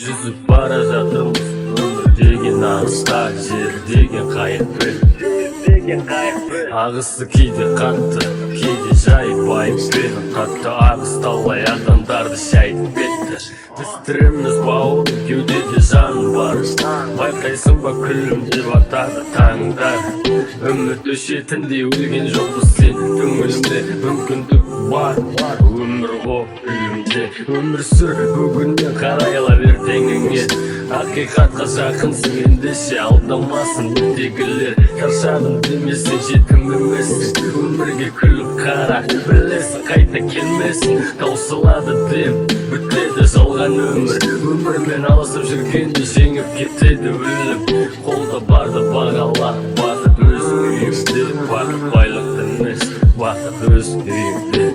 жүзіп бара жатырмыз өмір деген ағыста, жер деген қайықпен. Ағысы кейде қатты, кейде жайып байыппен. Қатты ағыс талай адамдарды шайып кетті. Біз тіріміз бауыр, кеудеде жан бар. Байқайсың ба күлімдеп атады таңдар. Үміт өшетіндей өлген жоқпыз сен көңілімде. Мүмкіндік бар, өмір ғой үйімде. Өмір сүр бүгіннен, қарайла ертеңіңе. Ақиқатқа жақынсың ендеше алдамасын өтегілер. Шаршадым демесең жетім емессің, өмірге күліп қара. Білесің қайта келмесін, таусылады дем, бітеді жалған өмір. Өмірмен алысып жүргенде жеңіп кетеді өлім. Қолда барды бағала, бақыт өз үйімде. Бақыт байлықты емес, бақыт өз үйімде.